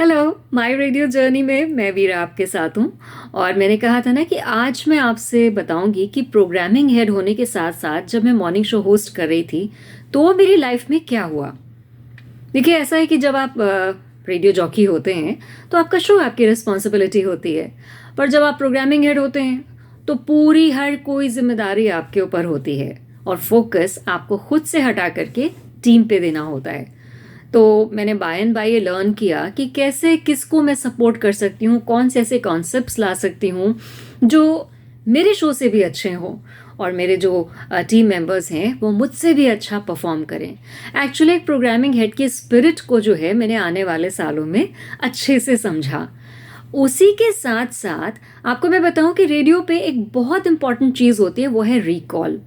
Hello, my radio journey में मैं वीरा आपके साथ हूँ। और मैंने कहा था ना कि आज मैं आपसे बताऊंगी कि प्रोग्रामिंग हेड होने के साथ साथ जब मैं मॉर्निंग शो होस्ट कर रही थी तो मेरी लाइफ में क्या हुआ। देखिए, ऐसा है कि जब आप रेडियो जॉकी होते हैं तो आपका शो आपकी रिस्पॉन्सिबिलिटी होती है, पर जब आप प्रोग्रामिंग हेड होते हैं तो पूरी हर कोई जिम्मेदारी आपके ऊपर होती है और फोकस आपको खुद से हटा करके टीम पे देना होता है। तो मैंने बाय एंड बाय ये लर्न किया कि कैसे किसको मैं सपोर्ट कर सकती हूँ, कौन से ऐसे कॉन्सेप्ट्स ला सकती हूँ जो मेरे शो से भी अच्छे हों और मेरे जो टीम मेंबर्स हैं वो मुझसे भी अच्छा परफॉर्म करें। एक्चुअली एक प्रोग्रामिंग हेड की स्पिरिट को जो है मैंने आने वाले सालों में अच्छे से समझा। उसी के साथ साथ आपको मैं बताऊं कि रेडियो पे एक बहुत इंपॉर्टेंट चीज़ होती है, वो है रिकॉल।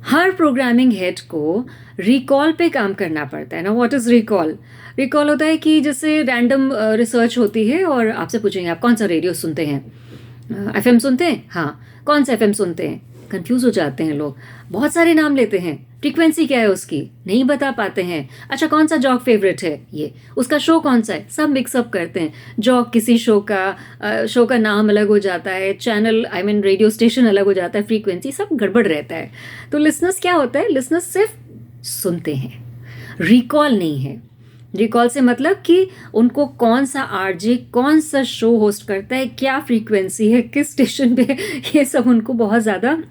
हर प्रोग्रामिंग हेड को रिकॉल पे काम करना पड़ता है ना। What is recall? रिकॉल होता है कि जैसे रैंडम रिसर्च होती है और आपसे पूछेंगे आप कौन सा रेडियो सुनते हैं। एफएम सुनते हैं? हाँ। कौन सा एफएम सुनते हैं? कंफ्यूज हो जाते हैं लोग, बहुत सारे नाम लेते हैं। फ्रीक्वेंसी क्या है उसकी नहीं बता पाते हैं। अच्छा, कौन सा जॉक फेवरेट है, ये उसका शो कौन सा है, सब मिक्सअप करते हैं। जॉक किसी शो का नाम अलग हो जाता है, channel I mean radio station अलग हो जाता है, फ्रीक्वेंसी सब गड़बड़ रहता है। तो लिसनर्स क्या होता है, लिसनर्स सिर्फ सुनते हैं, रिकॉल नहीं है। रिकॉल से मतलब कि उनको कौन सा आरजे कौन सा शो होस्ट करता है, क्या फ्रीक्वेंसी है, किस स्टेशन पे, ये सब उनको बहुत ज़्यादा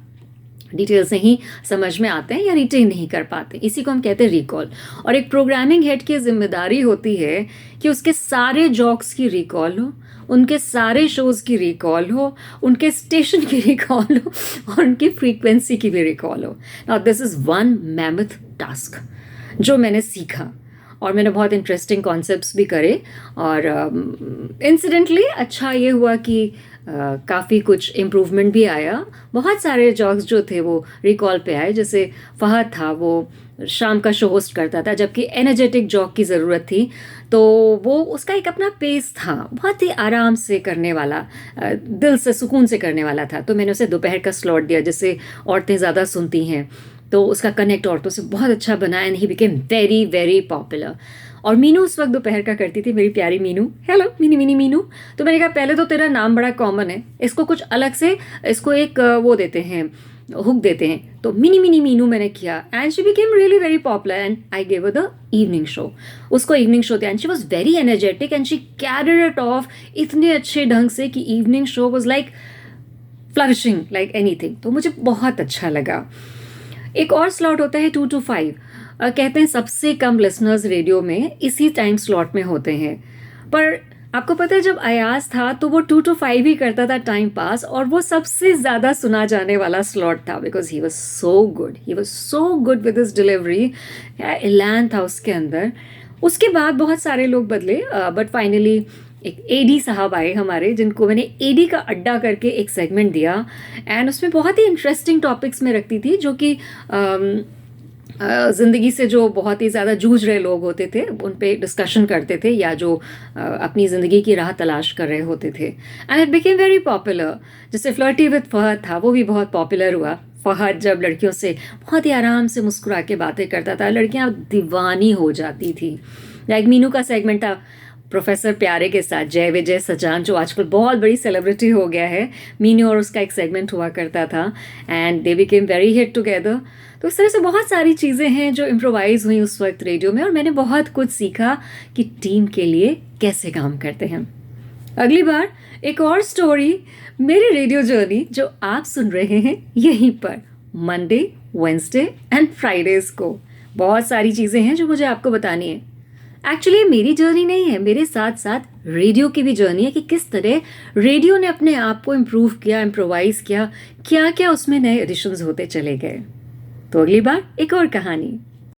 डिटेल से ही समझ में आते हैं या रिटेन नहीं कर पाते। इसी को हम कहते हैं रिकॉल। और एक प्रोग्रामिंग हेड की जिम्मेदारी होती है कि उसके सारे जॉक्स की रिकॉल हो, उनके सारे शोज़ की रिकॉल हो, उनके स्टेशन की रिकॉल हो और उनकी फ्रीक्वेंसी की भी रिकॉल हो। Now this is one mammoth task जो मैंने सीखा और मैंने बहुत इंटरेस्टिंग कॉन्सेप्ट्स भी करे। और इंसिडेंटली अच्छा ये हुआ कि काफ़ी कुछ इम्प्रूवमेंट भी आया। बहुत सारे जॉक्स जो थे वो रिकॉल पे आए। जैसे फहद था, वो शाम का शो होस्ट करता था, जबकि एनर्जेटिक जॉक की ज़रूरत थी। तो वो उसका एक अपना पेस था, बहुत ही आराम से करने वाला, दिल से सुकून से करने वाला था। तो मैंने उसे दोपहर का स्लॉट दिया जिससे औरतें ज़्यादा सुनती हैं, तो उसका कनेक्ट औरतों से बहुत अच्छा बना and he became very very popular. और मीनू उस वक्त दोपहर का करती थी, मेरी प्यारी Meenu. Hello mini mini Meenu. तो मैंने कहा पहले तो तेरा नाम बड़ा कॉमन है, इसको कुछ अलग से, इसको एक वो देते हैं, हुक देते हैं। तो मिनी मिनी मीनू मैंने किया and she became really very popular and I gave the evening show. उसको इवनिंग शो दिया and she was very energetic and she carried it of इतने अच्छे ढंग से कि evening show was like flourishing like anything. तो मुझे बहुत अच्छा लगा। एक और स्लॉट होता है 2 to 5। कहते हैं सबसे कम लिसनर्स रेडियो में इसी टाइम स्लॉट में होते हैं। पर आपको पता है जब अयाज था तो वो 2 to 5 ही करता था टाइम पास, और वो सबसे ज़्यादा सुना जाने वाला स्लॉट था because he was so good with his delivery. एलान था उसके अंदर। उसके बाद बहुत सारे लोग बदले, बट फाइनली एक एडी साहब आए हमारे, जिनको मैंने एडी का अड्डा करके एक सेगमेंट दिया एंड उसमें बहुत ही इंटरेस्टिंग टॉपिक्स में रखती थी जो कि ज़िंदगी से जो बहुत ही ज़्यादा जूझ रहे लोग होते थे उन पे डिस्कशन करते थे, या जो अपनी ज़िंदगी की राह तलाश कर रहे होते थे। And it became very popular. जैसे फ्लर्टी विद फहद था, वो भी बहुत पॉपुलर हुआ। फहद जब लड़कियों से बहुत ही आराम से मुस्कुरा के बातें करता था, लड़कियां दीवानी हो जाती थी। लाइक मीनू का सेगमेंट था प्रोफेसर प्यारे के साथ, जय विजय सचान, जो आजकल बहुत बड़ी सेलिब्रिटी हो गया है। मीनू और उसका एक सेगमेंट हुआ करता था and they became very hit together. तो इस तरह से बहुत सारी चीज़ें हैं जो इम्प्रोवाइज़ हुई उस वक्त रेडियो में, और मैंने बहुत कुछ सीखा कि टीम के लिए कैसे काम करते हैं। अगली बार एक और स्टोरी, मेरी रेडियो जर्नी जो आप सुन रहे हैं यहीं पर, मंडे, वेंसडे एंड फ्राइडेज़ को। बहुत सारी चीज़ें हैं जो मुझे आपको बतानी है। एक्चुअली मेरी जर्नी नहीं है, मेरे साथ साथ रेडियो की भी जर्नी है कि किस तरह रेडियो ने अपने आप को इम्प्रूव किया, इम्प्रोवाइज़ किया, क्या क्या उसमें नए एडिशंस होते चले गए। तो अगली बार एक और कहानी।